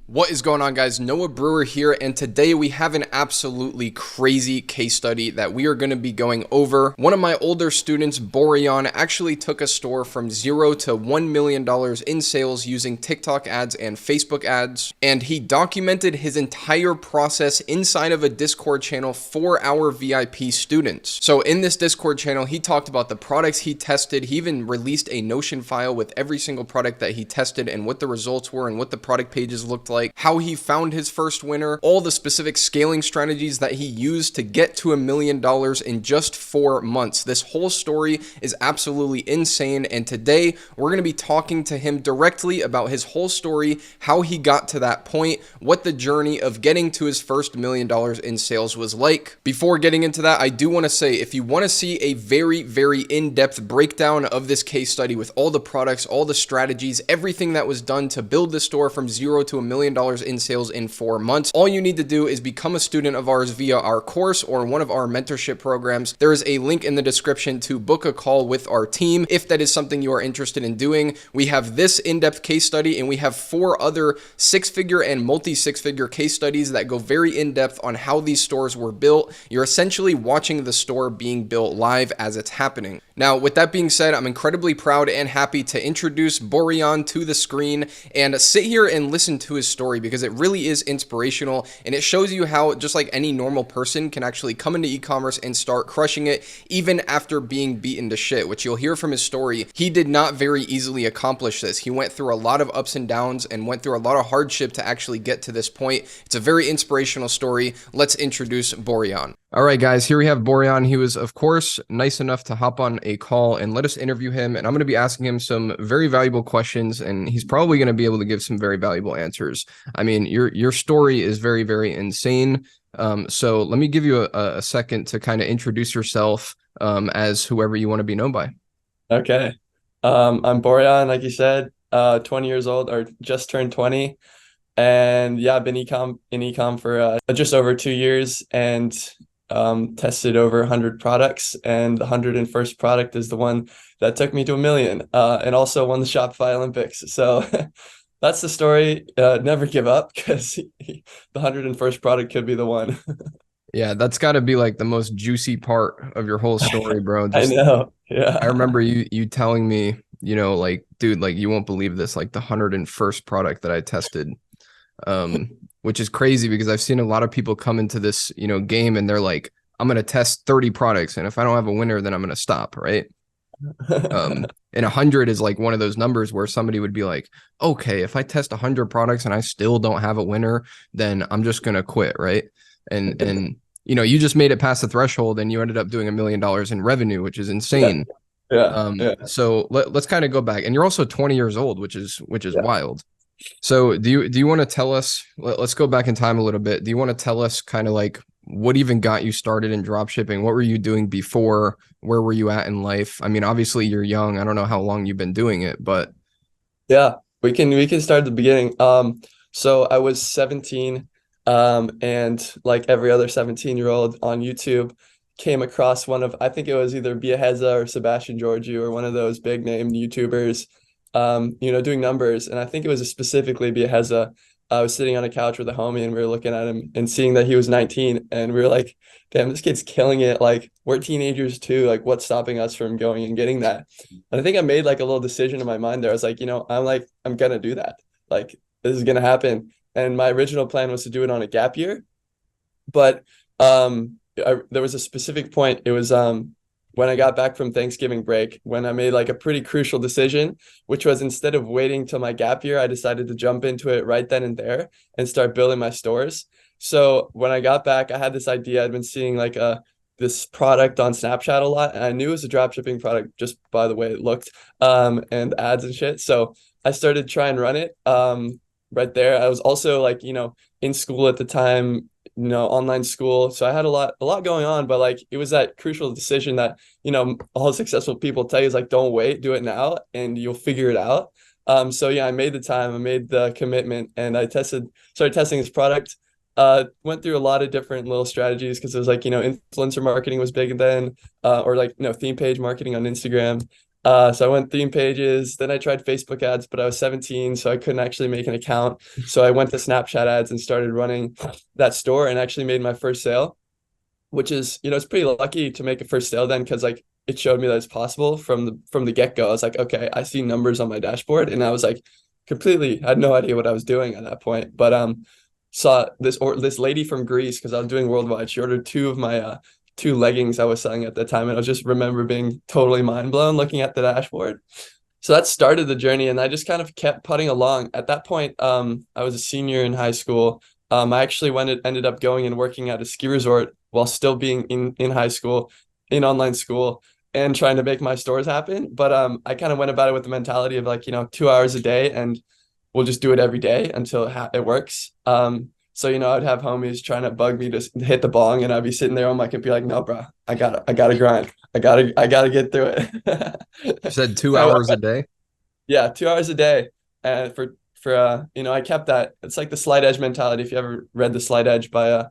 What is going on, guys? Noah Brewer here, and today we have an absolutely crazy case study that we are going to be going over. One of my older students, Boreon, actually took a store from $0 to $1 million in sales using TikTok ads and Facebook ads, and he documented his entire process inside of a Discord channel for our VIP students. So in this Discord channel, he talked about the products he tested. He even released a Notion file with every single product that he tested and what the results were and what the product pages looked like, how he found his first winner, all the specific scaling strategies that he used to get to $1 million in just 4 months. This whole story is absolutely insane, and today we're going to be talking to him directly about his whole story, how he got to that point, what the journey of getting to his first $1 million in sales was like. Before getting into that, I do want to say, if you want to see a very in-depth breakdown of this case study with all the products, all the strategies, everything that was done to build the store from $0 to $1 million in sales in 4 months, all you need to do is become a student of ours via our course or one of our mentorship programs. There is a link in the description to book a call with our team if that is something you are interested in doing. We have this in-depth case study, and we have 4 other six-figure and multi-six-figure case studies that go very in-depth on how these stores were built. You're essentially watching the store being built live as it's happening. Now, with that being said, I'm incredibly proud and happy to introduce Boreon to the screen and sit here and listen to his story, because it really is inspirational, and it shows you how just like any normal person can actually come into e-commerce and start crushing it even after being beaten to shit, which you'll hear from his story. He did not very easily accomplish this. He went through a lot of ups and downs and went through a lot of hardship to actually get to this point. It's a very inspirational story. Let's introduce Boreon. All right, guys, here we have Boreon. He was, of course, nice enough to hop on a call and let us interview him. And I'm going to be asking him some very valuable questions, and he's probably going to be able to give some very valuable answers. I mean, your story is very insane. So let me give you a second to kind of introduce yourself as whoever you want to be known by. Okay. I'm Boreon, like you said, 20 years old, or just turned 20. And yeah, I've been in ecom for just over 2 years, and tested over 100 products. And the 101st product is the one that took me to $1 million, and also won the Shopify Olympics. So that's the story. Never give up, because the 101st product could be the one. Yeah, that's got to be like the most juicy part of your whole story, bro. I Just know. I Yeah. remember you telling me, like, dude, like, you won't believe this, like the 101st product that I tested, which is crazy because I've seen a lot of people come into this, game, and they're like, I'm going to test 30 products, and if I don't have a winner, then I'm going to stop, right? And 100 is like one of those numbers where somebody would be like, okay, if I test 100 products and I still don't have a winner, then I'm just going to quit, right? And you just made it past the threshold, and you ended up doing $1 million in revenue, which is Yeah. insane. Yeah. Yeah. So let's kind of go back, and you're also 20 years old, which is Yeah. wild. So do you want to tell us, let's go back in time a little bit. Do you want to tell us kind of like what even got you started in drop shipping? What were you doing before? Where were you at in life? I mean, obviously you're young. I don't know how long you've been doing it, but Yeah, we can start at the beginning. So I was 17, and like every other 17-year-old on YouTube, came across one of, I think it was either Biaheza or Sebastian Georgiou or one of those big name YouTubers, doing numbers. And I think it was specifically Biaheza. I was sitting on a couch with a homie, and we were looking at him and seeing that he was 19, and we were like, damn, this kid's killing it. Like, we're teenagers too. Like, what's stopping us from going and getting that? And I think I made like a little decision in my mind there. I was like, I'm gonna do that. Like, this is gonna happen. And my original plan was to do it on a gap year, but there was a specific point. It was when I got back from Thanksgiving break, when I made like a pretty crucial decision, which was, instead of waiting till my gap year, I decided to jump into it right then and there and start building my stores. So when I got back, I had this idea. I'd been seeing like this product on Snapchat a lot, and I knew it was a drop shipping product just by the way it looked, and ads and shit. So I started trying to run it right there. I was also like, in school at the time, online school. So I had a lot going on, but like, it was that crucial decision that, all successful people tell you is like, don't wait, do it now, and you'll figure it out. So yeah, I made the time, I made the commitment, and started testing this product. Went through a lot of different little strategies, because it was like, influencer marketing was big then, or like, theme page marketing on Instagram. So I went theme pages, then I tried Facebook ads, but I was 17, so I couldn't actually make an account. So I went to Snapchat ads and started running that store and actually made my first sale, which is, it's pretty lucky to make a first sale then because like it showed me that it's possible from the get-go. I was like, okay, I see numbers on my dashboard, and I was like completely had no idea what I was doing at that point. But saw this lady from Greece because I was doing worldwide. She ordered two of my two leggings I was selling at the time, and I just remember being totally mind blown looking at the dashboard. So that started the journey, and I just kind of kept putting along. At that point, I was a senior in high school. I actually ended up going and working at a ski resort while still being in high school, in online school, and trying to make my stores happen. But I kind of went about it with the mentality of like, 2 hours a day, and we'll just do it every day until it works. So I'd have homies trying to bug me to hit the bong, and I'd be sitting there on my computer like, no, bro, I gotta grind. I gotta get through You it. said two I, hours a day? yeah, 2 hours a day. And I kept that. It's like the Slight Edge mentality. If you ever read The Slight Edge by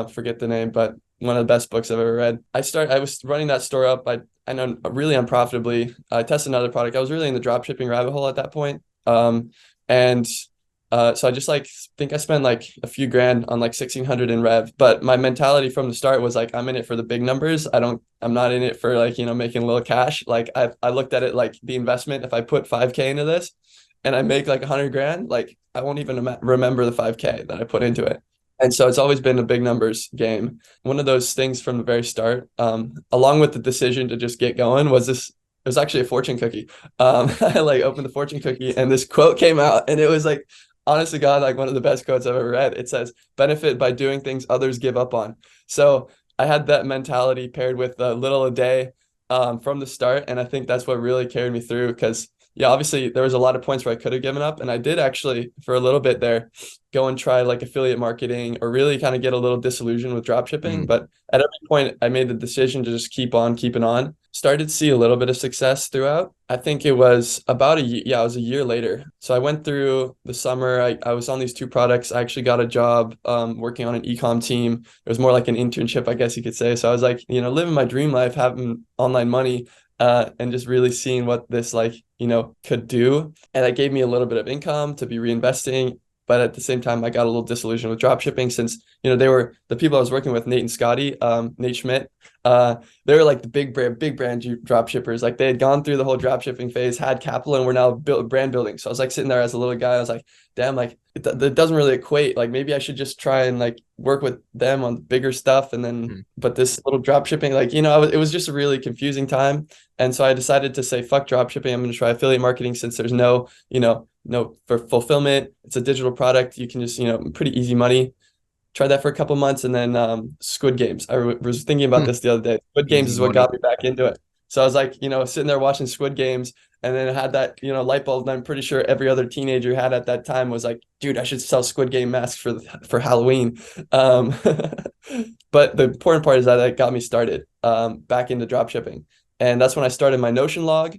forget the name, but one of the best books I've ever read. I was running that store up. I know really unprofitably. I tested another product. I was really in the drop shipping rabbit hole at that point. And so I just like think I spent like a few grand on like 1,600 in rev. But my mentality from the start was like, I'm in it for the big numbers. I'm not in it for like, making a little cash. Like I looked at it like the investment. If I put 5K into this and I make like 100 grand, like I won't even remember the 5K that I put into it. And so it's always been a big numbers game. One of those things from the very start, along with the decision to just get going, it was actually a fortune cookie. I like opened the fortune cookie and this quote came out, and it was like, honest to God, like one of the best quotes I've ever read. It says, benefit by doing things others give up on. So I had that mentality paired with a little a day from the start. And I think that's what really carried me through because, yeah, obviously there was a lot of points where I could have given up. And I did actually, for a little bit there, go and try like affiliate marketing or really kind of get a little disillusioned with drop shipping. Mm. But at every point, I made the decision to just keep on keeping on. Started to see a little bit of success throughout. I think it was about it was a year later. So I went through the summer. I was on these two products. I actually got a job working on an e-com team. It was more like an internship, I guess you could say. So I was like, living my dream life, having online money, and just really seeing what this like, could do. And that gave me a little bit of income to be reinvesting. But at the same time, I got a little disillusioned with drop shipping since, they were the people I was working with, Nate and Scotty, Nate Schmidt. They were like the big brand drop shippers. Like they had gone through the whole drop shipping phase, had capital, and were now brand building. So I was like sitting there as a little guy. I was like, damn, like it doesn't really equate. Like maybe I should just try and like work with them on bigger stuff. And then, Mm. but this little drop shipping, like, it was just a really confusing time. And so I decided to say, fuck drop shipping. I'm going to try affiliate marketing since there's no for fulfillment. It's a digital product. You can just, pretty easy money. Tried that for a couple months, and then Squid Games. I was thinking about Hmm. this the other day. Squid Games Easy is what money. got me back into it. So I was like, sitting there watching Squid Games, and then I had that, light bulb that I'm pretty sure every other teenager had at that time was like, dude, I should sell Squid Game masks for Halloween. Um, but the important part is that it got me started back into drop shipping. And that's when I started my Notion log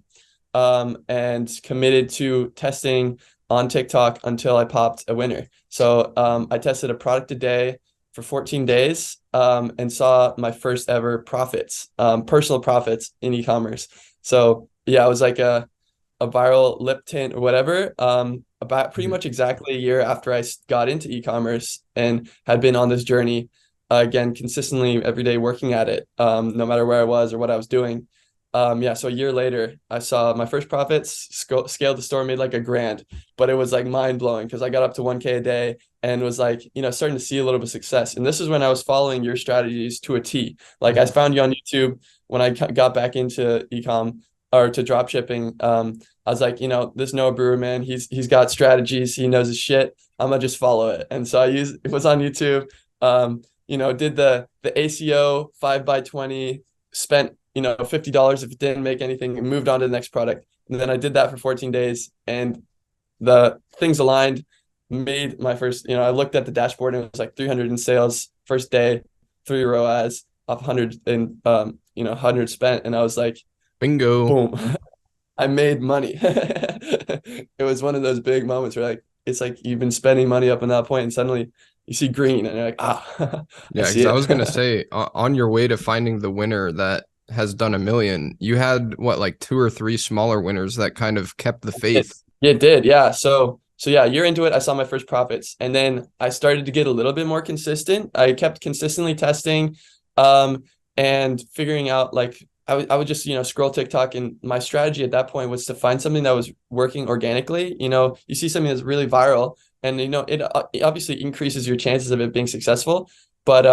and committed to testing on TikTok until I popped a winner. So I tested a product a day for 14 days and saw my first ever profits, personal profits in e-commerce. So yeah, it was like a viral lip tint or whatever. About pretty Mhm. much exactly a year after I got into e-commerce and had been on this journey, again, consistently every day working at it, no matter where I was or what I was doing. Yeah, so a year later, I saw my first profits, scaled the store, made like a grand, but it was like mind blowing because I got up to 1K a day and was like, starting to see a little bit of success. And this is when I was following your strategies to a T. Like I Mhm. found you on YouTube when I got back into ecom or to drop shipping. I was like, this Noah Brewer man, he's got strategies, he knows his shit. I'm gonna just follow it. And so it was on YouTube. Did the ACO 5x20, spent $50 if it didn't make anything, and moved on to the next product. And then I did that for 14 days, and the things aligned. Made my first, I looked at the dashboard and it was like 300 in sales first day, 3 ROAS off 100 and 100 spent, and I was like, Bingo. boom, I made money. It was one of those big moments where like it's like you've been spending money up in that point, and suddenly you see green, and you're like, I Yeah, see because I it. was gonna say on your way to finding the winner that has done a million. You had what, like two or three smaller winners that kind of kept the faith. It did, yeah. So yeah, a year into it, I saw my first profits, and then I started to get a little bit more consistent. I kept consistently testing, um, and figuring out like I would just scroll TikTok, and my strategy at that point was to find something that was working organically. You see something that's really viral, and it obviously increases your chances of it being successful. But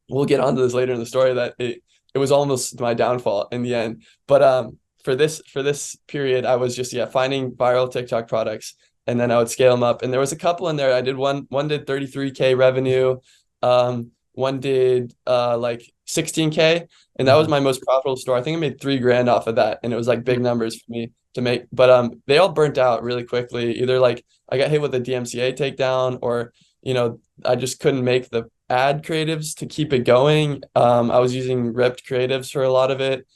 we'll get onto this later in the story that it was almost my downfall in the end. But for this period, I was just finding viral TikTok products, and then I would scale them up. And there was a couple in there. I did one did 33K revenue, one did like 16K, and that was my most profitable store. I think I made 3 grand off of that, and it was like big numbers for me to make. But they all burnt out really quickly. Either like I got hit with a DMCA takedown, or I just couldn't make the ad creatives to keep it going. I was using ripped creatives for a lot of it.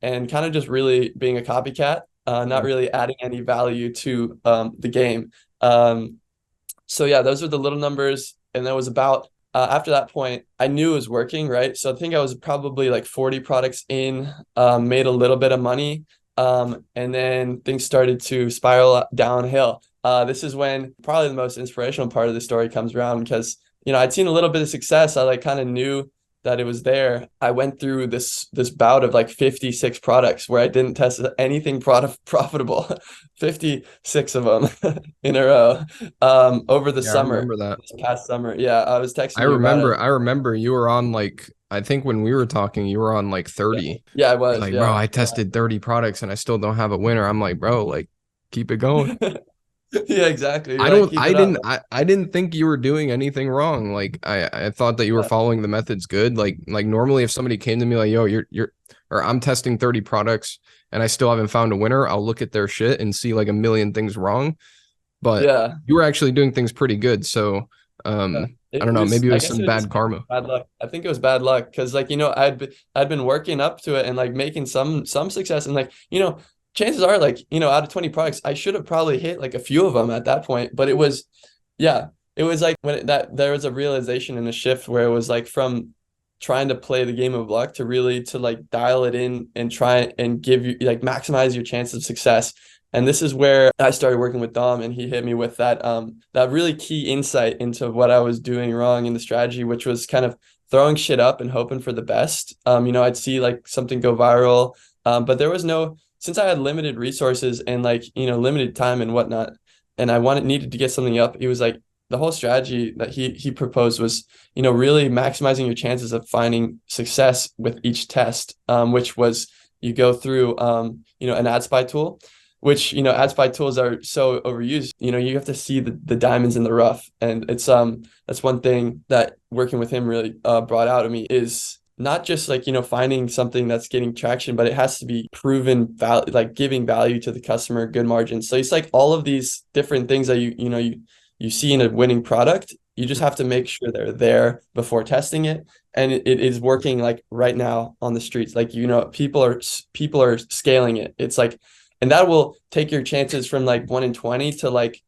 And kind of just really being a copycat, not really adding any value to the game. So yeah, those are the little numbers. And that was about after that point, I knew it was working, right? So I think I was probably like 40 products in, made a little bit of money. And then things started to spiral downhill. This is when probably the most inspirational part of the story comes around, because I'd seen a little bit of success. I like kind of knew that it was there. I went through this bout of like 56 products where I didn't test anything profitable, 56 of them in a row, over the Yeah, I summer, remember that. this past summer. Yeah, I was I texting you about remember it. I remember you were on like, I think when we were talking, you were on like Yeah, 30. yeah, I You're was. like, bro, Yeah, I tested 30 products and I still don't have a winner. I'm like, bro, like keep it going. yeah. Yeah, exactly. You're like, keep it up. I didn't think you were doing anything wrong. Like I thought that you were Yeah, following the methods good. Like normally if somebody came to me like, yo, you're or I'm testing 30 products and I still haven't found a winner, I'll look at their shit and see like a million things wrong. But yeah. you were actually doing things pretty good. So Yeah. I It don't know, was, maybe it I was guess some it was just bad karma. bad luck. I think it was bad luck because, like, I'd been working up to it and like making some success, and like, chances are like, out of 20 products, I should have probably hit like a few of them at that point. But yeah, it was like that there was a realization and a shift where it was like from trying to play the game of luck to really to like dial it in and try and give you like maximize your chance of success. And this is where I started working with Dom, and he hit me with that really key insight into what I was doing wrong in the strategy, which was kind of throwing shit up and hoping for the best. I'd see like something go viral, but there was no, since I had limited resources and like limited time and whatnot, and I needed to get something up. He was like, the whole strategy that he proposed was really maximizing your chances of finding success with each test, which was you go through an ad spy tool, which ad spy tools are so overused. You have to see the diamonds in the rough, and it's that's one thing that working with him really brought out of me, is not just like finding something that's getting traction, but it has to be proven value, like giving value to the customer, good margins. So it's like all of these different things that you see in a winning product. You just have to make sure they're there before testing it, and it is working like right now on the streets. Like people are scaling it. It's like, and that will take your chances from like 1 in 20 to like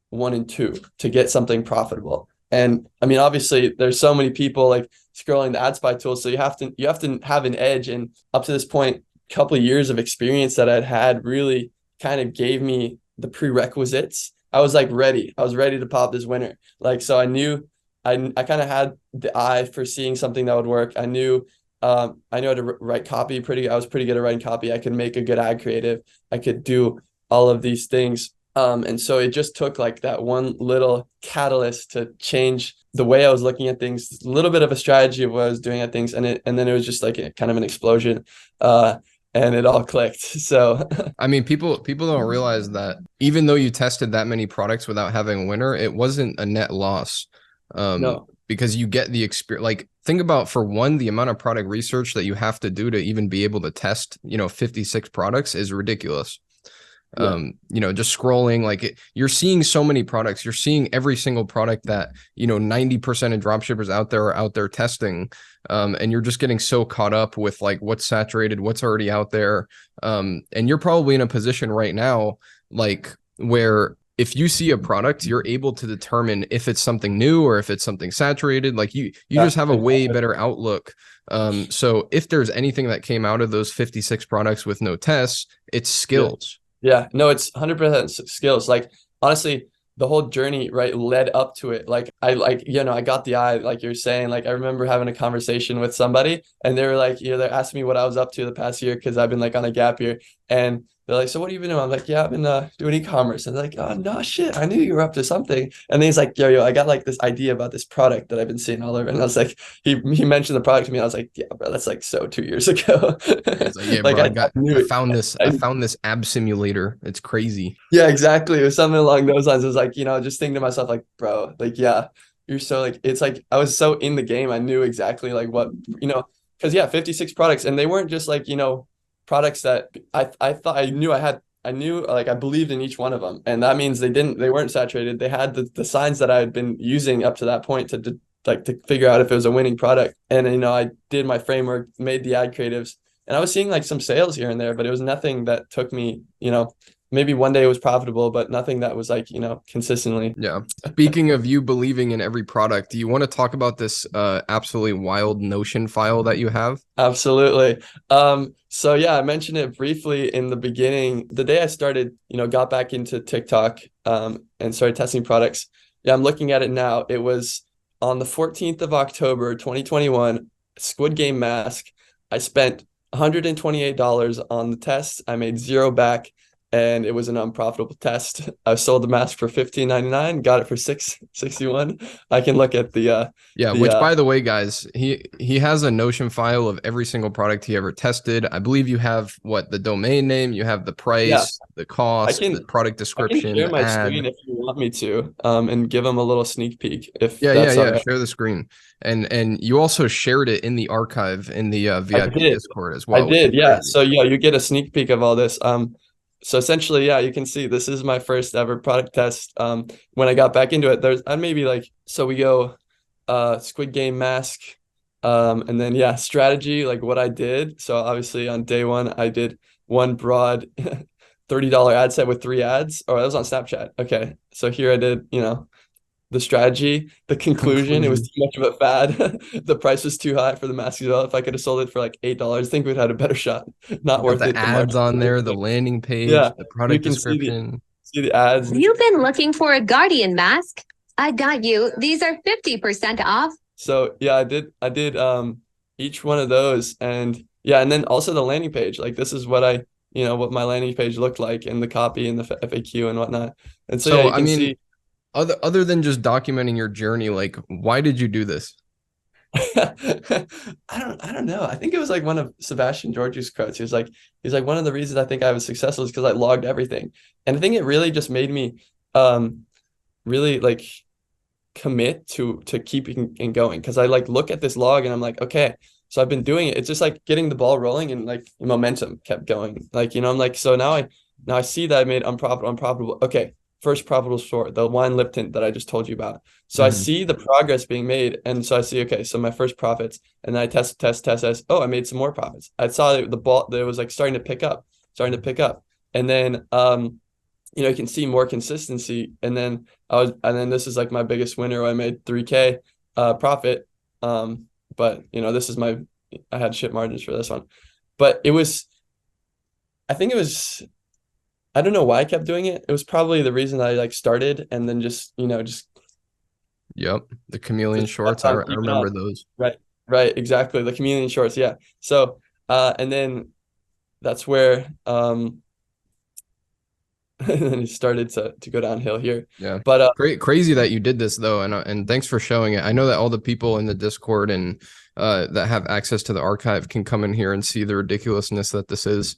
1 in 2 to get something profitable. And I mean, obviously, there's so many people like scrolling the ad spy tool, so you have to have an edge. And up to this point, a couple of years of experience that I'd had really kind of gave me the prerequisites. I was like ready. I was ready to pop this winner. Like, so I knew I kind of had the eye for seeing something that would work. I knew how to write copy I was pretty good at writing copy. I could make a good ad creative. I could do all of these things. And so it just took like that one little catalyst to change the way I was looking at things, a little bit of a strategy of what I was doing at things. And then it was just like kind of an explosion. And it all clicked. So I mean, people don't realize that even though you tested that many products without having a winner, it wasn't a net loss. no, Because you get the experience. Like, think about, for one, the amount of product research that you have to do to even be able to test, 56 products is ridiculous. yeah, Just scrolling, like you're seeing so many products, you're seeing every single product that 90% of dropshippers out there are out there testing, and you're just getting so caught up with like what's saturated, what's already out there, and you're probably in a position right now like where if you see a product, you're able to determine if it's something new or if it's something saturated. Like you Yeah, just have a way better outlook. So if there's anything that came out of those 56 products with no tests, it's yeah. skills. Yeah, no, it's 100% skills. Like honestly, the whole journey, right, led up to it. Like I got the eye, like you're saying. Like I remember having a conversation with somebody and they were like, they're asking me what I was up to the past year because I've been like on a gap year. And they're like, so what have you been doing? I'm like, yeah, I've been doing e-commerce. And they're like, oh no shit, I knew you were up to something. And then he's like, yo, I got like this idea about this product that I've been seeing all over. And I was like, he mentioned the product to me. I was like, yeah, bro, that's like so 2 years ago. It's like, yeah, Like bro, I knew it. I I found this ab simulator. It's crazy. Yeah, exactly. It was something along those lines. It was like, just thinking to myself, like, bro, like, yeah, you're so like, it's like I was so in the game. I knew exactly like what, because yeah, 56 products, and they weren't just like, products that I thought I knew like I believed in each one of them. And that means they weren't saturated. They had the signs that I had been using up to that point to figure out if it was a winning product. And I did my framework, made the ad creatives, and I was seeing like some sales here and there, but it was nothing that took me, maybe one day it was profitable, but nothing that was like, consistently. Yeah. Speaking of you believing in every product, do you want to talk about this absolutely wild Notion file that you have? Absolutely. So yeah, I mentioned it briefly in the beginning. The day I started, got back into TikTok, and started testing products. Yeah, I'm looking at it now. It was on the 14th of October, 2021, Squid Game mask. I spent $128 on the test. I made zero back, and it was an unprofitable test. I sold the mask for $15.99, got it for $6.61. I can look at Yeah, the which by the way, guys, he has a Notion file of every single product he ever tested. I believe you have what the domain name, you have the yeah. price, the I cost, the can product I can description, share the my ad. screen if you want me to, and give them a little sneak peek if Yeah, yeah, that's all yeah. right. Share the screen. And you also shared it in the archive in the I VIP did. Discord as I well, which is did, yeah. crazy. So yeah, you get a sneak peek of all this. So essentially, yeah, you can see this is my first ever product test. When I got back into it, I maybe like so we go Squid Game mask, and then yeah, strategy, like what I did. So obviously on day one, I did one broad $30 ad set with three ads. Oh, that was on Snapchat. Okay. So here I did, the strategy, the conclusion. It was Conclusion. too much of a fad. The price was too high for the mask as well. If I could have sold it for like $8, I think we'd had a better shot. You Not got worth the it. The ads margin. on there, the landing page, Yeah, the you product can see the description. ads. You've been looking for a Guardian mask? I got you. These are 50% off. So yeah, I did each one of those, and yeah, and then also the landing page. Like this is what my landing page looked like, and the copy and the FAQ and whatnot. And so yeah, So, you I can mean, see. other than just documenting your journey, like why did you do this? I don't know. I think it was like one of Sebastian Georgi's quotes. He's like one of the reasons I think I was successful is because I logged everything. And I think it really just made me really like commit to keeping and going, because I like look at this log and I'm like, okay, so I've been doing it. It's just like getting the ball rolling, and like momentum kept going. Like, I'm like, so now I see that I made unprofitable. Okay, first profitable store, the wine lip tint that I just told you about. So I Mhm. see the progress being made, and so I see, okay, so my first profits, and then I test. Oh, I made some more profits. I saw the ball that was like starting to pick up, and then you can see more consistency. And then this is like my biggest winner. I made 3K profit. But this is I had shit margins for this one. But I think it was, I don't know why I kept doing it. It was probably the reason I like started, and then just Yep, the chameleon kept shorts. I on I keeping remember up. those. Right. Right. Exactly. The community shorts. Yeah. So, and then that's where, and then it started to go downhill here. Yeah. But Great, crazy that you did this though, and thanks for showing it. I know that all the people in the Discord and that have access to the archive can come in here and see the ridiculousness that this is.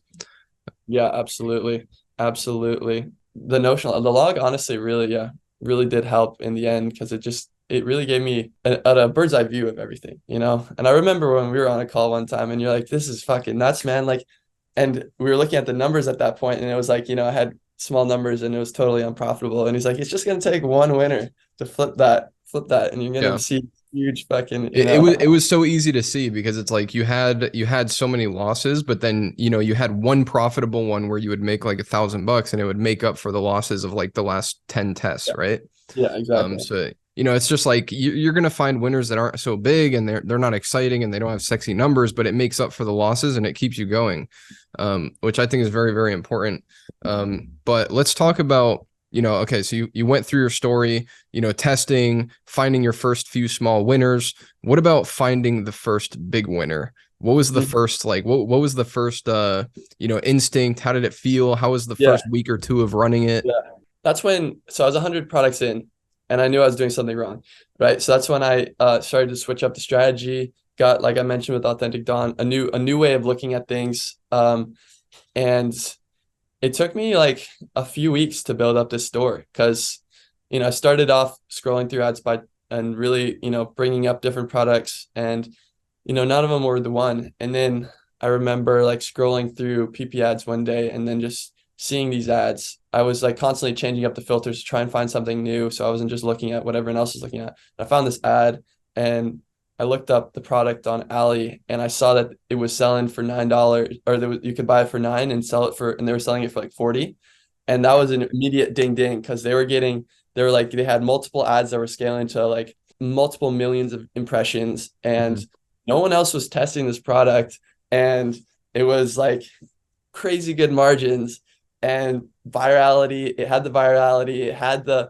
yeah, absolutely. Absolutely. The log honestly really, yeah, really did help in the end, because it really gave me a bird's eye view of everything, And I remember when we were on a call one time and you're like, this is fucking nuts, man. Like, and we were looking at the numbers at that point, and it was like, I had small numbers and it was totally unprofitable. And he's like, it's just gonna take one winner to flip that, and you're gonna Yeah. see huge fucking, It was so easy to see because it's like you had so many losses, but then you had one profitable one where you would make like $1,000 and it would make up for the losses of like the last 10 tests, Yeah, right? yeah, exactly. So it's just like you're gonna find winners that aren't so big and they're not exciting and they don't have sexy numbers, but it makes up for the losses and it keeps you going, which I think is very, very important. But let's talk about okay, so you went through your story, testing, finding your first few small winners. What about finding the first big winner? What was the Mhm. first what was the first instinct? How did it feel? How was the Yeah, first week or two of running it? yeah. That's when, so I was 100 products in and I knew I was doing something wrong, right? So that's when I started to switch up the strategy, got, like I mentioned with Authentic Dawn, a new way of looking at things. And it took me like a few weeks to build up this store because, I started off scrolling through ads by and really, bringing up different products and, none of them were the one. And then I remember like scrolling through PP ads one day and then just seeing these ads. I was like constantly changing up the filters to try and find something new. So I wasn't just looking at what everyone else was looking at. I found this ad and I looked up the product on Ali and I saw that it was selling for $9 or you could buy it for $9 and sell it and they were selling it for like 40. And that was an immediate ding ding because they had multiple ads that were scaling to like multiple millions of impressions and Mhm. no one else was testing this product. And it was like crazy good margins and virality. It had the virality, it had the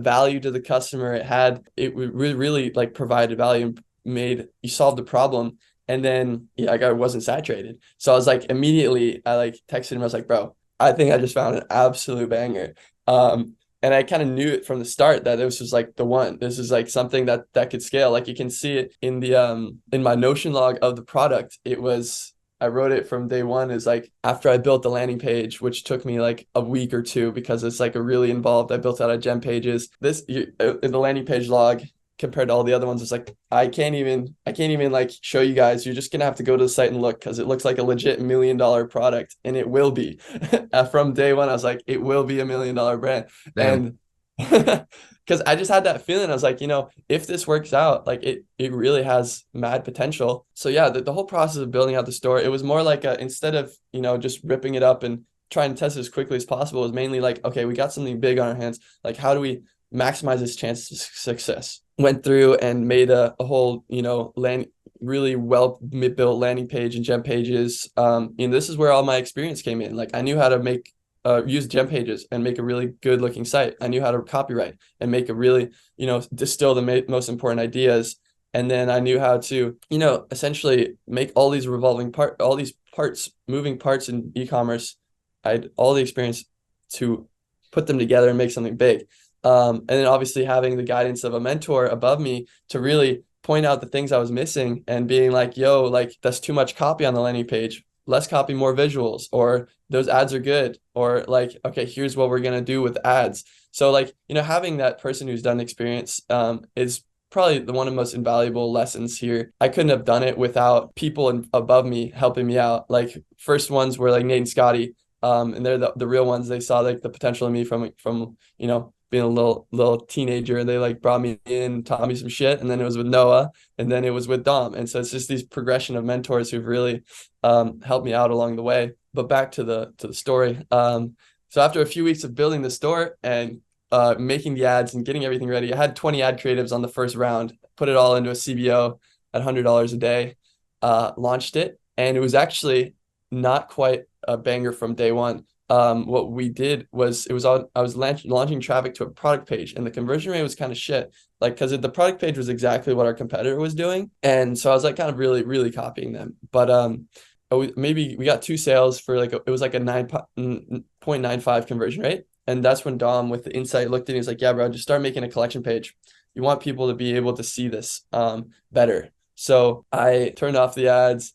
value to the customer. It really, really like provided value and you solved the problem. And then like I wasn't saturated. So I was like immediately I like texted him, I was like, bro, I think I just found an absolute banger. And I kind of knew it from the start that this was like the one. This is like something that could scale. Like you can see it in the in my Notion log of the product. I wrote it from day one is like after I built the landing page, which took me like a week or two because it's like a really involved. I built out of gem pages. In the landing page log compared to all the other ones, it's like I can't even like show you guys. You're just gonna have to go to the site and look because it looks like a legit $1 million product, and it will be. From day one, I was like, it will be $1 million brand, Damn. and because I just had that feeling. I was like, if this works out, like it really has mad potential. So yeah, the whole process of building out the store, it was more like instead of, just ripping it up and trying to test it as quickly as possible, it was mainly like, okay, we got something big on our hands. Like, how do we maximize its chances of success? Went through and made a whole, really well built landing page and gem pages. This is where all my experience came in. Like I knew how to use gem pages and make a really good looking site. I knew how to copyright and make a really, distill the most important ideas. And then I knew how to, essentially make all these moving parts in e-commerce. I had all the experience to put them together and make something big. And then obviously having the guidance of a mentor above me to really point out the things I was missing and being like, yo, like that's too much copy on the landing page. Less copy, more visuals, or those ads are good, or like, okay, here's what we're going to do with ads. So like, having that person who's done experience is probably one of the most invaluable lessons here. I couldn't have done it without people above me helping me out. Like first ones were like Nate and Scotty, and they're the real ones. They saw like the potential in me from being a little teenager, and they like brought me in, taught me some shit. And then it was with Noah, and then it was with Dom. And so it's just these progression of mentors who've really helped me out along the way. But back to the story. So after a few weeks of building the store and making the ads and getting everything ready, I had 20 ad creatives on the first round, put it all into a CBO at $100 a day, launched it. And it was actually not quite a banger from day one. What we did was I was launching traffic to a product page, and the conversion rate was kind of shit. Like, because the product page was exactly what our competitor was doing. And so I was like kind of really, really copying them. But maybe we got 2 sales for like it was like a 9.95 conversion rate. And that's when Dom with the insight looked at me, he's like, yeah, bro, just start making a collection page. You want people to be able to see this better. So I turned off the ads,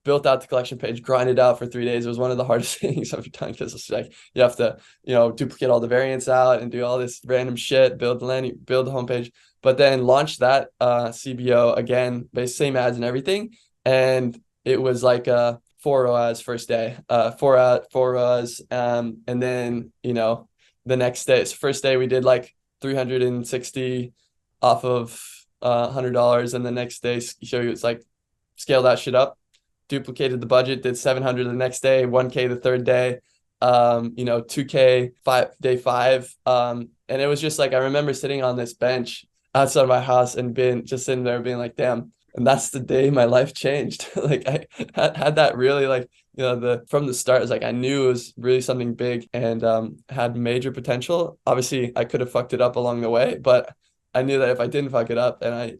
built out the collection page, grinded out for 3 days. It was one of the hardest things I've done because it's like you have to, duplicate all the variants out and do all this random shit, build the homepage, but then launch that CBO again, same ads and everything. And it was like 4 ROAS first day, 4 ROAS. And then, the next day, so first day we did like 360 off of $100, and the next day show you it's like scale that shit up, duplicated the budget, did 700 the next day, 1K the third day, 2K day 5. And it was just like I remember sitting on this bench outside of my house and being just sitting there being like, damn. And that's the day my life changed. Like I had that really like, from the start, it's like I knew it was really something big and had major potential. Obviously, I could have fucked it up along the way, but I knew that if I didn't fuck it up and I,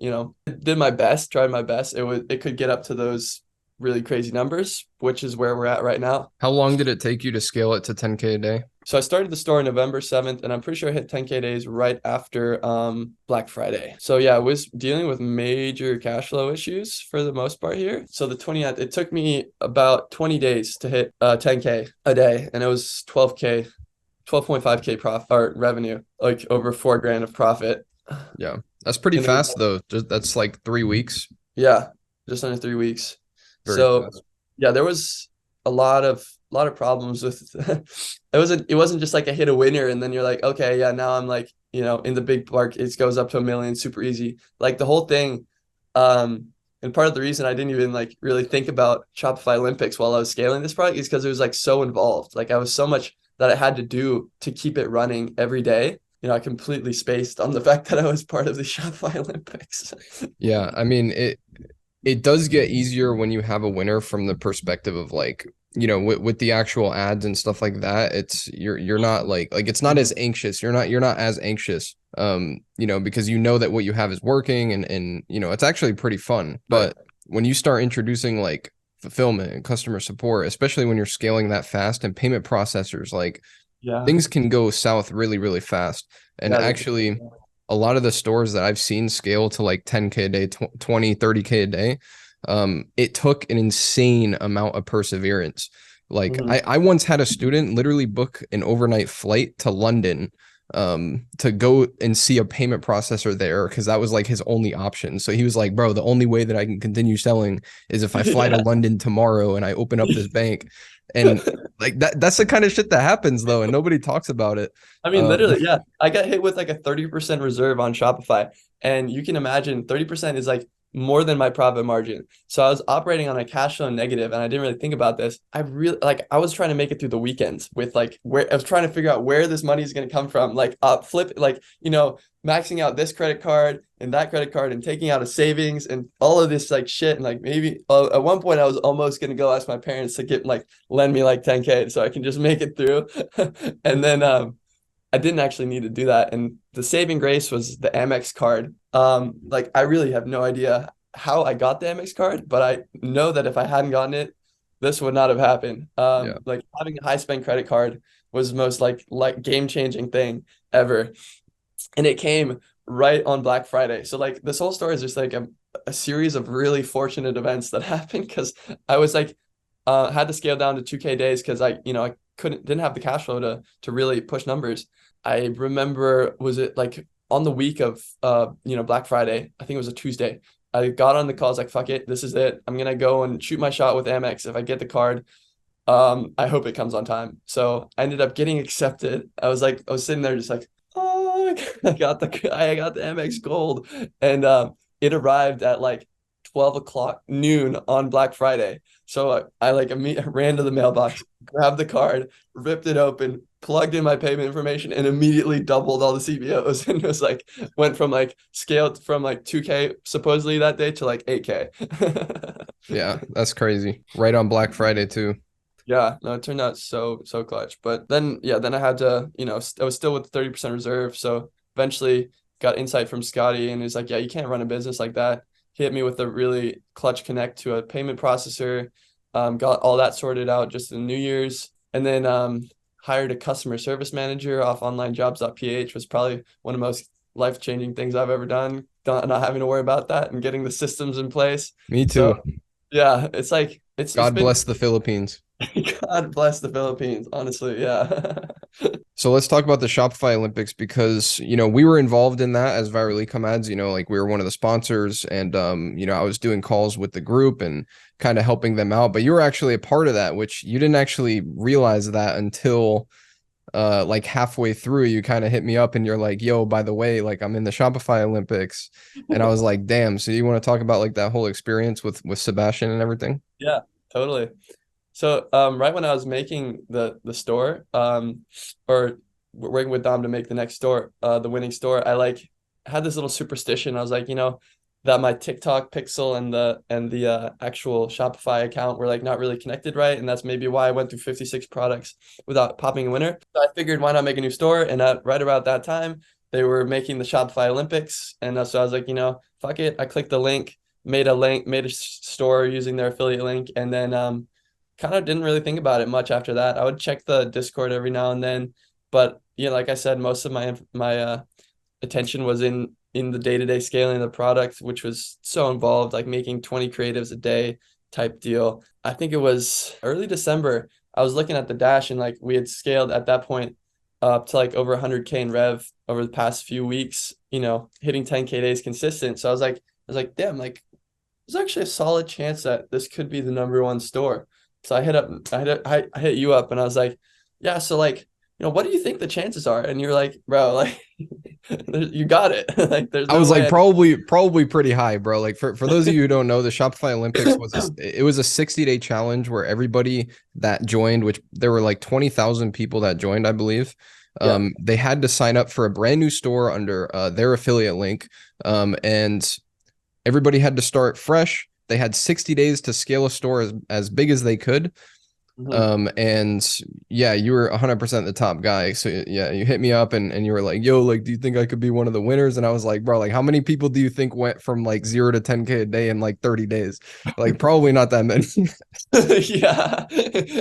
did my best, tried my best, it could get up to those really crazy numbers, which is where we're at right now. How long did it take you to scale it to 10K a day? So I started the store November 7th, and I'm pretty sure I hit 10K days right after Black Friday. So yeah, I was dealing with major cash flow issues for the most part here. So the 20th, it took me about 20 days to hit 10K a day, and it was 12.5K profit or revenue, like over $4,000 of profit. Yeah, that's pretty fast though. That's like 3 weeks. Yeah, just under 3 weeks. Very fast. Yeah, there was a lot of problems with it wasn't just like I hit a winner and then you're like, okay, yeah, now I'm like, in the big park, it goes up to 1 million super easy. Like the whole thing, and part of the reason I didn't even like really think about Shopify Olympics while I was scaling this product is because it was like so involved. Like I was so much that I had to do to keep it running every day. I completely spaced on the fact that I was part of the Shopify Olympics. Yeah, I mean it does get easier when you have a winner from the perspective of like, with the actual ads and stuff like that. It's you're not like it's not as anxious. You're not as anxious, because that what you have is working and it's actually pretty fun. But when you start introducing like fulfillment and customer support, especially when you're scaling that fast, and payment processors, like things can go south really, really fast. And actually, a lot of the stores that I've seen scale to like 10K a day, 20, 30K a day, it took an insane amount of perseverance. Like I once had a student literally book an overnight flight to London to go and see a payment processor there because that was like his only option. So he was like, bro, the only way that I can continue selling is if I fly to London tomorrow and I open up this bank. And like that's the kind of shit that happens though, and nobody talks about it. I mean, literally, yeah. I got hit with like a 30% reserve on Shopify, and you can imagine 30% is like more than my profit margin. So I was operating on a cash flow negative, and I didn't really think about this. I was trying to make it through the weekends with like where I was trying to figure out where this money is going to come from, like flip, like, maxing out this credit card and that credit card and taking out a savings and all of this like shit. And like maybe at one point I was almost going to go ask my parents to lend me like 10K so I can just make it through. And then I didn't actually need to do that. And the saving grace was the Amex card. Like I really have no idea how I got the Amex card, but I know that if I hadn't gotten it, this would not have happened. Like having a high spend credit card was the most like game-changing thing ever. And it came right on Black Friday. So like this whole story is just like a series of really fortunate events that happened because I was like had to scale down to 2K days because I didn't have the cash flow to really push numbers. I remember, was it like on the week of Black Friday, I think it was a Tuesday, I got on the call, I was like, fuck it, this is it. I'm gonna go and shoot my shot with Amex. If I get the card, I hope it comes on time. So I ended up getting accepted. I was sitting there just like, oh, I got the Amex Gold, and it arrived at like 12 o'clock noon on Black Friday. So I ran to the mailbox, grabbed the card, ripped it open, plugged in my payment information, and immediately doubled all the CBOs. And it was like went from like scaled from like 2K supposedly that day to like 8K. Yeah, that's crazy. Right on Black Friday too. Yeah, no, it turned out so clutch. But then I had to, I was still with 30% reserve. So eventually got insight from Scotty, and he's like, yeah, you can't run a business like that. He hit me with a really clutch connect to a payment processor, got all that sorted out just in New Year's, and then hired a customer service manager off onlinejobs.ph. Was probably one of the most life-changing things I've ever done, not having to worry about that and getting the systems in place. Me too. So, yeah, it's like God bless the Philippines. God bless the Philippines, honestly, yeah. So let's talk about the Shopify Olympics because, we were involved in that as Viral Ecom Ads, like we were one of the sponsors, and, I was doing calls with the group and kind of helping them out, but you were actually a part of that, which you didn't actually realize that until like halfway through, you kind of hit me up and you're like, yo, by the way, like I'm in the Shopify Olympics. And I was like, damn. So you want to talk about like that whole experience with Sebastian and everything? Yeah, totally. So right when I was making the store, or working with Dom to make the next store, the winning store, I like had this little superstition. I was like, that my TikTok pixel and the actual Shopify account were like not really connected right, and that's maybe why I went through 56 products without popping a winner. So I figured, why not make a new store? And right about that time, they were making the Shopify Olympics, and so I was like, fuck it. I clicked the link, made a store using their affiliate link, and then kind of didn't really think about it much after that. I would check the Discord every now and then, but like I said, most of my attention was in the day-to-day scaling of the product, which was so involved, like making 20 creatives a day type deal. I think it was early December. I was looking at the dash, and like we had scaled at that point up to like over 100K in rev over the past few weeks, hitting 10K days consistent. So I was like, damn, like there's actually a solid chance that this could be the number one store. So I hit you up, and I was like, yeah, so like, what do you think the chances are? And you're like, bro, like you got it. Like there's I no was way like, probably pretty high, bro. Like for those of you who don't know, the Shopify Olympics it was a 60-day challenge where everybody that joined, which there were like 20,000 people that joined, I believe. Yeah. They had to sign up for a brand new store under their affiliate link. And everybody had to start fresh. They had 60 days to scale a store as big as they could. And yeah, you were 100% the top guy. So yeah, you hit me up and you were like, yo, like, do you think I could be one of the winners? And I was like, bro, like, how many people do you think went from like 0 to 10K a day in like 30 days? Like, probably not that many. Yeah.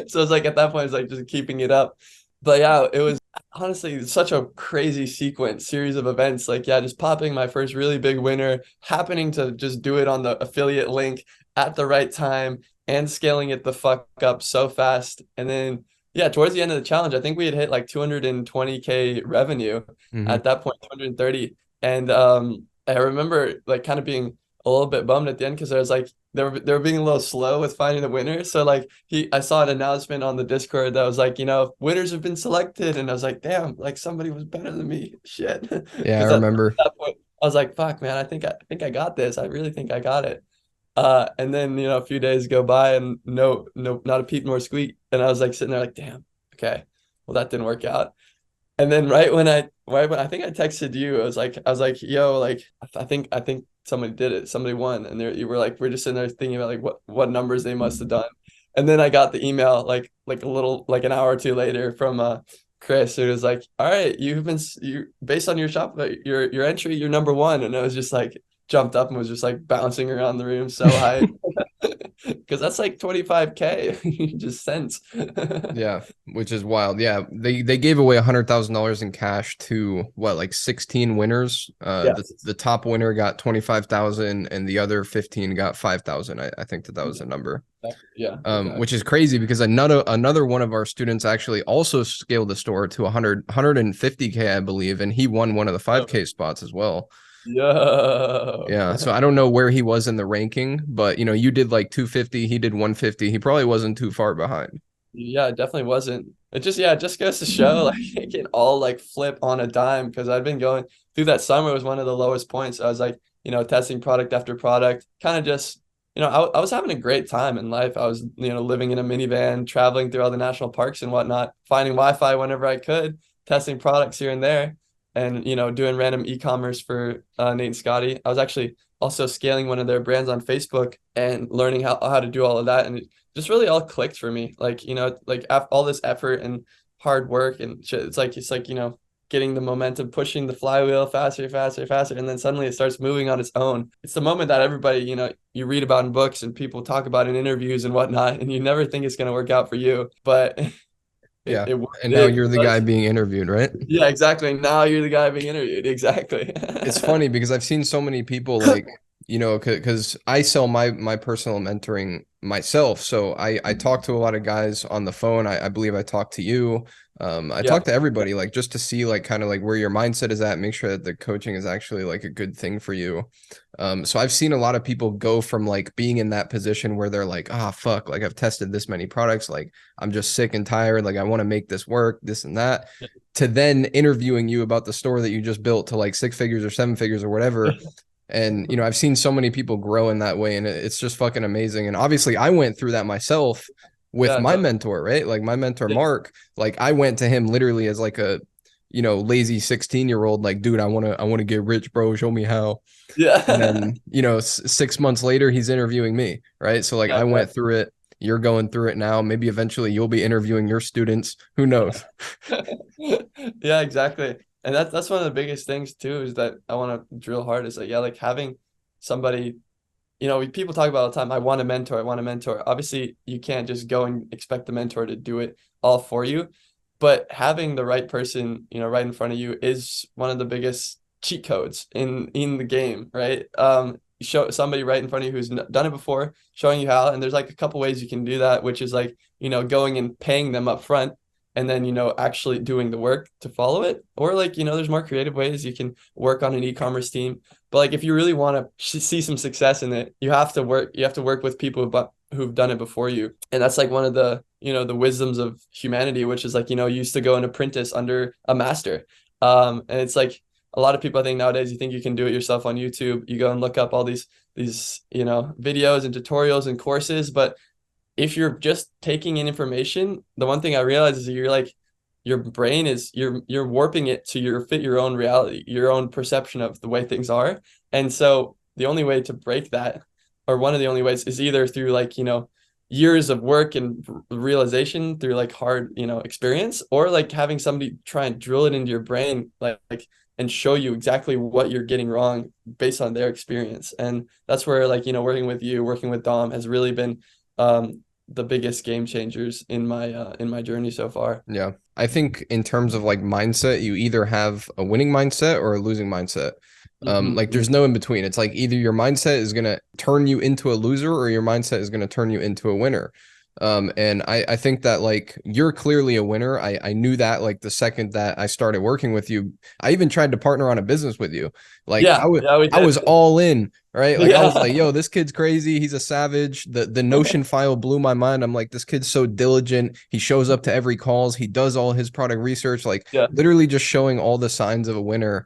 So it's like at that point, it's like just keeping it up. But yeah, it was honestly such a crazy series of events. Like, yeah, just popping my first really big winner, happening to just do it on the affiliate link at the right time, and scaling it the fuck up so fast. And then, yeah, towards the end of the challenge, I think we had hit like 220K revenue Mhm. at that point, 230. And I remember like kind of being a little bit bummed at the end, because I was like, they were being a little slow with finding the winner. So like I saw an announcement on the Discord that was like, winners have been selected, and I was like, damn, like somebody was better than me. Shit. Yeah, I Because at remember. that point I was like, fuck, man, I think I got this. I really think I got it. And then a few days go by, and no, not a peep nor squeak. And I was like sitting there like, damn, okay, well that didn't work out. And then right when I think I texted you, I was like, yo, like I think somebody did it. Somebody won. And there you were like, we're just sitting there thinking about like what numbers they must have done. And then I got the email like a little like an hour or two later from Chris, who was like, all right, you based on your your entry, you're number one. And I was just like jumped up and was just like bouncing around the room so high. Because that's like 25K you just sent. Yeah, which is wild. Yeah, they gave away $100,000 in cash to what, like 16 winners. The Yes. top winner got 25,000 and the other 15 got 5,000. I think that was the number. Yeah, exactly. Which is crazy because another one of our students actually also scaled the store to 150K, I believe, and he won one of the 5K spots as well. Yo. Yeah, so I don't know where he was in the ranking, but you did like 250, he did 150. He probably wasn't too far behind. Yeah, it definitely wasn't. It just goes to show like it can all like flip on a dime, because I'd been going through that summer was one of the lowest points. I was like, testing product after product, kind of just, I was having a great time in life. I was, living in a minivan, traveling through all the national parks and whatnot, finding Wi-Fi whenever I could, testing products here and there, and, doing random e-commerce for Nate and Scotty. I was actually also scaling one of their brands on Facebook and learning how to do all of that. And just really all clicked for me. Like, like all this effort and hard work and shit. It's like, getting the momentum, pushing the flywheel faster, faster, faster. And then suddenly it starts moving on its own. It's the moment that everybody, you read about in books and people talk about in interviews and whatnot, and you never think it's going to work out for you, but Yeah, and now it you're the guy does. being interviewed, right? Yeah, exactly. Now you're the guy being interviewed. Exactly. It's funny because I've seen so many people like, because I sell my personal mentoring myself. So I talk to a lot of guys on the phone. I believe I talked to you. I Yeah. talk to everybody like just to see like kind of like where your mindset is at, make sure that the coaching is actually like a good thing for you. So I've seen a lot of people go from like being in that position where they're like, ah, fuck, like I've tested this many products, like I'm just sick and tired, like I want to make this work, this and that, to then interviewing you about the store that you just built to like 6 figures or 7 figures or whatever. And, I've seen so many people grow in that way, and it's just fucking amazing. And obviously I went through that myself with Yeah, my mentor, right? Like my mentor, yeah, Mark, like I went to him literally as like a, lazy 16-year-old, like, dude, I want to get rich, bro. Show me how. And yeah. then, 6 months later, he's interviewing me, right? So like Yeah, I yeah. went through it. You're going through it now. Maybe eventually you'll be interviewing your students. Who knows? Yeah, exactly. And that's one of the biggest things too, is that I want to drill hard is like, yeah, like having somebody, people talk about all the time, I want a mentor, I want a mentor. Obviously, you can't just go and expect the mentor to do it all for you, but having the right person, right in front of you is one of the biggest cheat codes in the game, right? Show somebody right in front of you who's done it before, showing you how, and there's like a couple ways you can do that, which is like, going and paying them up front and then actually doing the work to follow it, or like there's more creative ways you can work on an e-commerce team. But like if you really want to see some success in it, you have to work with people who've done it before you. And that's like one of the the wisdoms of humanity, which is like you used to go an apprentice under a master. And it's like a lot of people, I think nowadays, you think you can do it yourself on YouTube, you go and look up all these videos and tutorials and courses, but if you're just taking in information, the one thing I realize is that you're like your brain is you're warping it to fit your own reality, your own perception of the way things are. And so the only way to break that, or one of the only ways, is either through like, years of work and realization through like hard, experience, or like having somebody try and drill it into your brain, like and show you exactly what you're getting wrong based on their experience. And that's where like, working with Dom has really been the biggest game changers in my journey so far. Yeah. I think in terms of like mindset, you either have a winning mindset or a losing mindset. Like Mm-hmm. there's no in between. It's like either your mindset is going to turn you into a loser or your mindset is going to turn you into a winner. And I think that like you're clearly a winner. I knew that like the second that I started working with you. I even tried to partner on a business with you. Like Yeah, yeah, we I did. was all in, right? Like I was like, Yeah. yo, this kid's crazy. He's a savage. The Notion file blew my mind. I'm like, this kid's so diligent. He shows up to every calls. He does all his product research, like Yeah. literally just showing all the signs of a winner.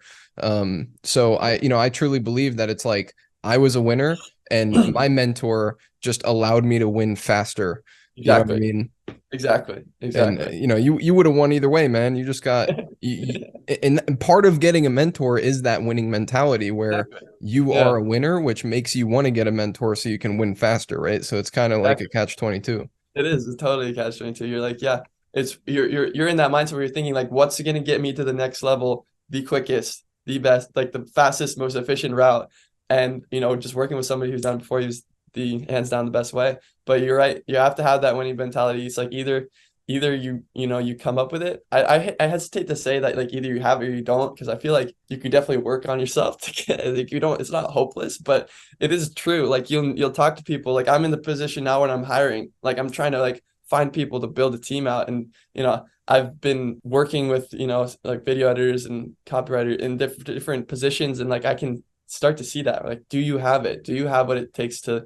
So I truly believe that it's like I was a winner and my mentor just allowed me to win faster. You know what I Exactly. mean? Exactly. And Exactly. you would have won either way, man. You just got and part of getting a mentor is that winning mentality where Exactly. you Yeah. are a winner, which makes you want to get a mentor so you can win faster, right? So it's kind of like a Exactly. catch 22. It is. It's totally a catch 22. You're like, yeah, it's you're in that mindset where you're thinking like, what's going to get me to the next level, the quickest, the best, like the fastest, most efficient route. And just working with somebody who's done it before you is the hands down the best way. But you're right. You have to have that winning mentality. It's like either you come up with it. I hesitate to say that like either you have it or you don't, because I feel like you could definitely work on yourself to get like you don't, it's not hopeless, but it is true. Like you'll talk to people, like I'm in the position now when I'm hiring, like I'm trying to like find people to build a team out. And I've been working with like video editors and copywriter in different positions, and like I can start to see that, like, do you have it? Do you have what it takes to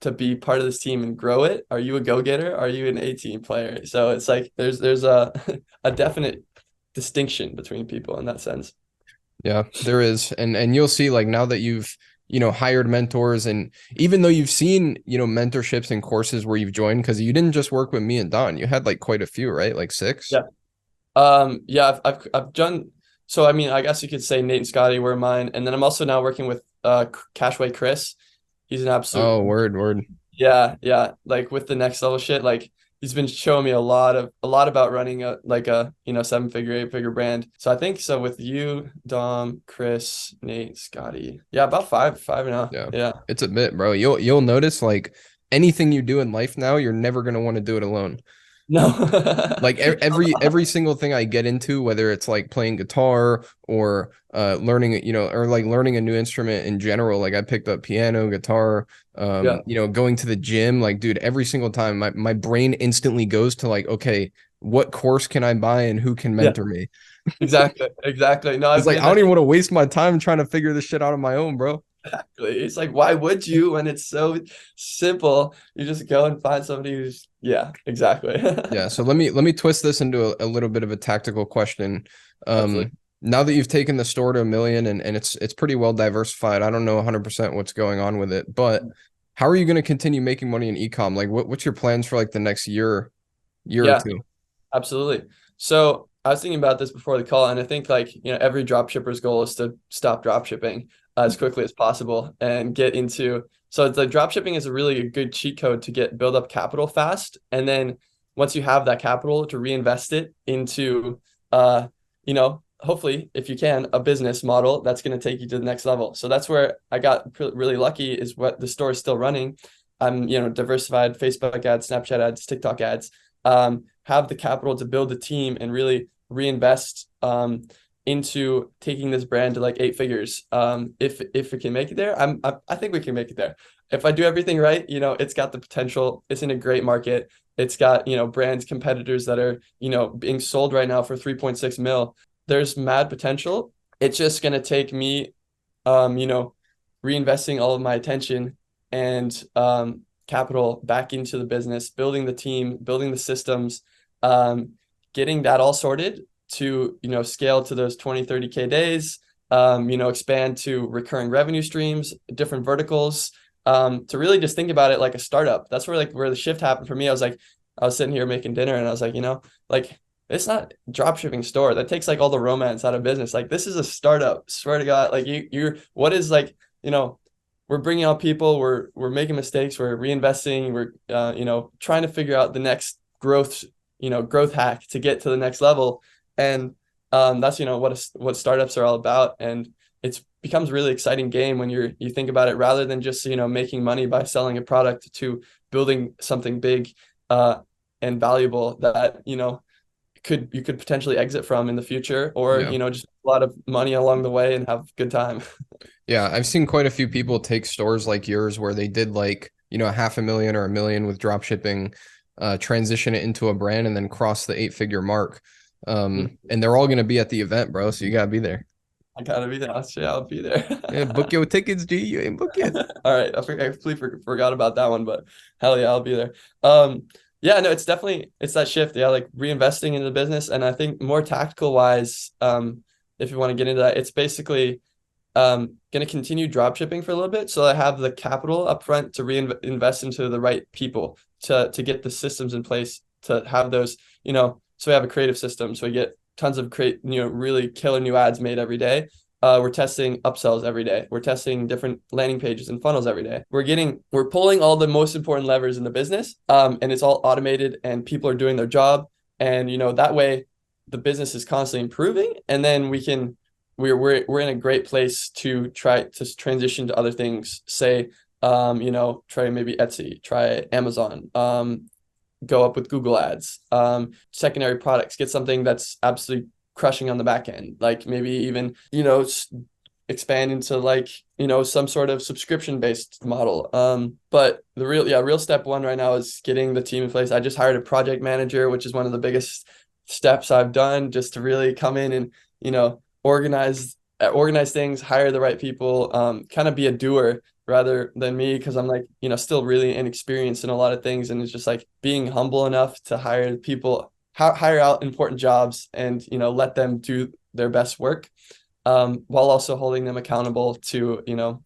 to be part of this team and grow it? Are you a go-getter? Are you an A-team player? So it's like there's a a definite distinction between people in that sense. Yeah, there is. And you'll see like now that you've, hired mentors, and even though you've seen, mentorships and courses where you've joined, because you didn't just work with me and Don, you had like quite a few, right? Like six. Yeah. Yeah, I've done, so I mean, I guess you could say Nate and Scotty were mine, and then I'm also now working with Cashway Chris. He's an absolute, Oh, word. yeah, yeah, like with the next level shit. Like he's been showing me a lot about running a 7-figure, 8-figure brand. So I think so with you, Dom, Chris, Nate, Scotty. Yeah, about five now. Yeah. Yeah. It's a bit, bro. You'll notice like anything you do in life now, you're never gonna want to do it alone. No. Like every single thing I get into, whether it's like playing guitar or learning, or like learning a new instrument in general, like I picked up piano, guitar, Yeah. going to the gym, like dude, every single time my brain instantly goes to like, okay, what course can I buy and who can Yeah, mentor me? exactly. No, It's I've like, been I don't even want to waste my time trying to figure this shit out on my own, bro. exactly. It's like, why would you when it's so simple? You just go and find somebody who's, yeah, exactly. Yeah, so let me twist this into a little bit of a tactical question. Absolutely. Now that you've taken the store to 1 million and it's pretty well diversified, I don't know 100% what's going on with it, but how are you going to continue making money in e-com? Like what's your plans for like the next year or Yeah, two? absolutely. So I was thinking about this before the call, and I think like, every drop shipper's goal is to stop drop shipping as quickly as possible and get into. So the drop shipping is a really good cheat code to build up capital fast, and then once you have that capital to reinvest it into, hopefully if you can, a business model that's going to take you to the next level. So that's where I got really lucky, is what the store is still running. I'm, diversified Facebook ads, Snapchat ads, TikTok ads. Have the capital to build a team and really reinvest into taking this brand to like 8 figures. If we can make it there, I think we can make it there. If I do everything right, it's got the potential. It's in a great market. It's got, brands, competitors that are, being sold right now for 3.6 mil. There's mad potential. It's just gonna take me, reinvesting all of my attention and capital back into the business, building the team, building the systems, getting that all sorted to, scale to those 20, 30K days, expand to recurring revenue streams, different verticals, to really just think about it like a startup. That's where the shift happened for me. I was sitting here making dinner and I was like, like, it's not drop shipping store. That takes like all the romance out of business. Like, this is a startup. Swear to God. Like what is like, we're bringing out people, we're making mistakes, we're reinvesting, we're trying to figure out the next growth hack to get to the next level. And that's what startups are all about. And it becomes a really exciting game when you think about it, rather than just making money by selling a product, to building something big and valuable that you could potentially exit from in the future, or Yeah. just a lot of money along the way and have a good time. Yeah, I've seen quite a few people take stores like yours where they did like, 500,000 or 1 million with drop shipping, transition it into a brand and then cross the 8 figure mark. And they're all going to be at the event, bro. So you got to be there. I gotta be there. I'll be there. Yeah, book your tickets, G. You ain't book it. All right, I completely forgot about that one, but hell yeah, I'll be there. Yeah, no, it's that shift, yeah, like reinvesting into the business, and I think more tactical wise, if you want to get into that, it's basically going to continue drop shipping for a little bit, so I have the capital up front to reinvest into the right people to get the systems in place to have those, so we have a creative system, so we get tons of really killer new ads made every day. We're testing upsells every day. We're testing different landing pages and funnels every day. We're pulling all the most important levers in the business, and it's all automated and people are doing their job. And, that way the business is constantly improving. And then we're in a great place to try to transition to other things. Say, try maybe Etsy, try Amazon, go up with Google ads, secondary products, get something that's absolutely crushing on the back end, like maybe even expand into like some sort of subscription based model. But the real step one right now is getting the team in place. I just hired a project manager, which is one of the biggest steps I've done, just to really come in and organize things, hire the right people, kind of be a doer rather than me, because I'm like, still really inexperienced in a lot of things. And it's just like being humble enough to hire people, hire out important jobs and, let them do their best work, while also holding them accountable to,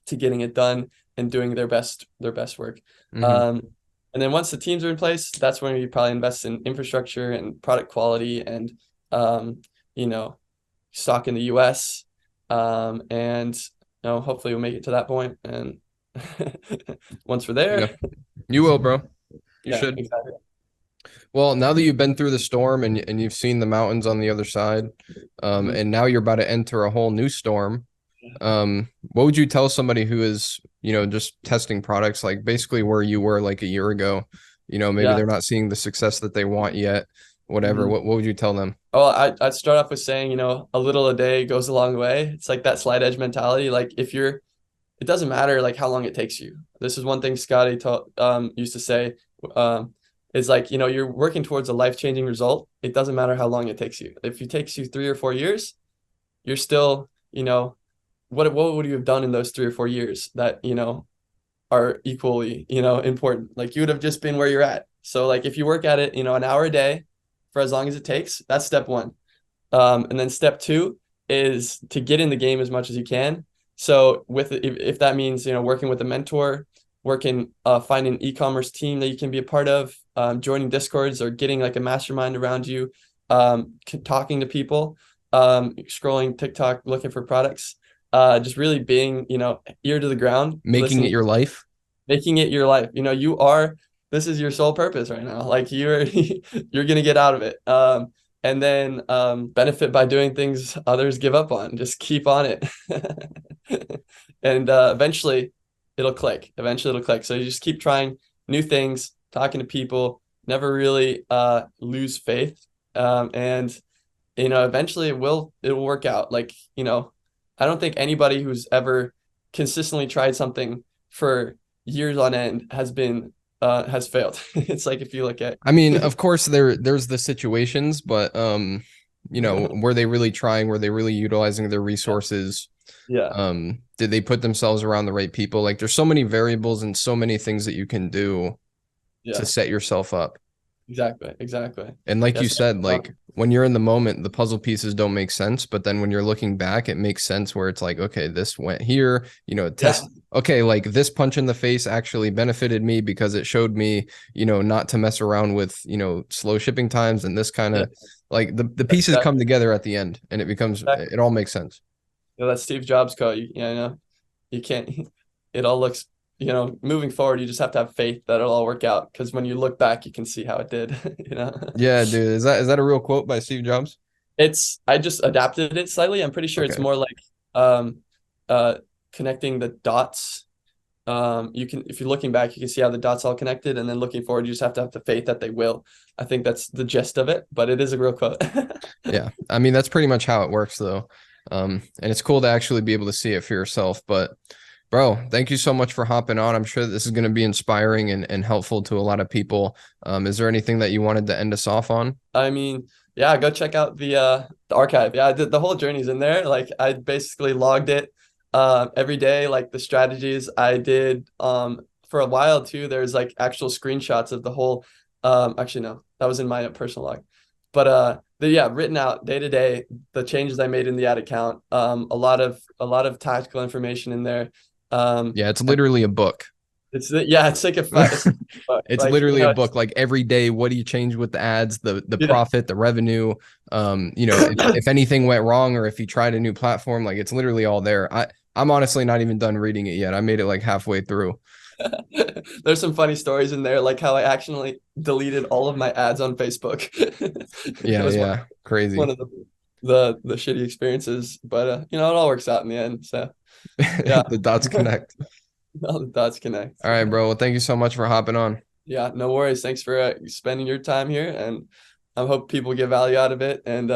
to getting it done and doing their best work. Mm-hmm. And then once the teams are in place, that's when you probably invest in infrastructure and product quality and, stock in the US. And, hopefully we'll make it to that point. And once we're there, Yeah, you will, bro. You yeah, should. exactly. Well, now that you've been through the storm and you've seen the mountains on the other side, and now you're about to enter a whole new storm, what would you tell somebody who is, just testing products, like basically where you were like a year ago? Maybe Yeah. they're not seeing the success that they want yet, whatever. Mhm. What would you tell them? Oh, I'd start off with saying, a little a day goes a long way. It's like that slide edge mentality. Like it doesn't matter like how long it takes you. This is one thing Scotty used to say, is like, you're working towards a life-changing result. It doesn't matter how long it takes you. If it takes you 3 or 4 years, you're still, what would you have done in those 3 or 4 years that, are equally, important? Like you would have just been where you're at. So like if you work at it, an hour a day for as long as it takes, that's step one. And then step two is to get in the game as much as you can. So if that means, working with a mentor, finding an e-commerce team that you can be a part of, joining Discords or getting like a mastermind around you, talking to people, scrolling TikTok, looking for products, just really being, ear to the ground, Making it your life. making it your life. This is your sole purpose right now. Like you're gonna get out of it. And then benefit by doing things others give up on. Just keep on it. And eventually it'll click. So you just keep trying new things, talking to people, never really lose faith. And eventually it will work out. Like, I don't think anybody who's ever consistently tried something for years on end has failed. It's like if you look at I mean, of course there's the situations, but were they really trying? Were they really utilizing their resources? Yeah. Did they put themselves around the right people? Like there's so many variables and so many things that you can do to set yourself up. Exactly. And like you said, like when you're in the moment, the puzzle pieces don't make sense. But then when you're looking back, it makes sense where it's like, okay, this went here, okay, like this punch in the face actually benefited me because it showed me, not to mess around with, slow shipping times and this kind of like the pieces come together at the end and it all makes sense. That's Steve Jobs quote. You can't, it all looks, moving forward, you just have to have faith that it'll all work out. Because when you look back, you can see how it did, Yeah, dude. Is that a real quote by Steve Jobs? I just adapted it slightly. I'm pretty sure it's more like connecting the dots. If you're looking back, you can see how the dots all connected, and then looking forward, you just have to have the faith that they will. I think that's the gist of it, but it is a real quote. Yeah. I mean, that's pretty much how it works though. And it's cool to actually be able to see it for yourself, but bro, thank you so much for hopping on. I'm sure this is going to be inspiring and helpful to a lot of people. Is there anything that you wanted to end us off on? I mean, yeah, go check out the archive. Yeah, the whole journey's in there. Like I basically logged it every day, like the strategies I did for a while too. There's like actual screenshots of the whole actually no, that was in my personal log. But written out day to day, the changes I made in the ad account, a lot of tactical information in there. Yeah, it's literally a book. It's like it's literally a book. Like every day, what do you change with the ads, the profit, the revenue? If anything went wrong or if you tried a new platform, like it's literally all there. I'm honestly not even done reading it yet. I made it like halfway through. There's some funny stories in there, like how I actually deleted all of my ads on Facebook. Yeah, crazy. One of the shitty experiences, but it all works out in the end. So yeah, the dots connect. All the dots connect. All right, bro. Well, thank you so much for hopping on. Yeah, no worries. Thanks for spending your time here, and I hope people get value out of it and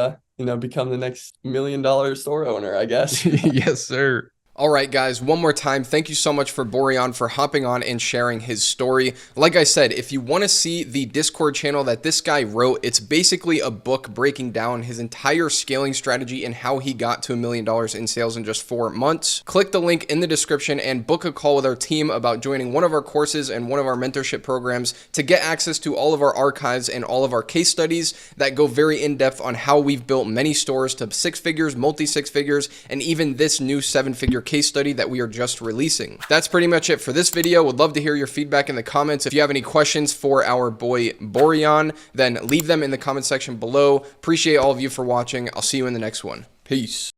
become the next $1 million store owner, I guess. Yes, sir. All right, guys, one more time, thank you so much for Boreon for hopping on and sharing his story. Like I said, if you want to see the Discord channel that this guy wrote, it's basically a book breaking down his entire scaling strategy and how he got to $1 million in sales in just 4 months. Click the link in the description and book a call with our team about joining one of our courses and one of our mentorship programs to get access to all of our archives and all of our case studies that go very in-depth on how we've built many stores to 6 figures, multi-6 figures, and even this new 7-figure case study that we are just releasing. That's pretty much it for this video. Would love to hear your feedback in the comments. If you have any questions for our boy Boreon, then leave them in the comment section below. Appreciate all of you for watching. I'll see you in the next one. Peace.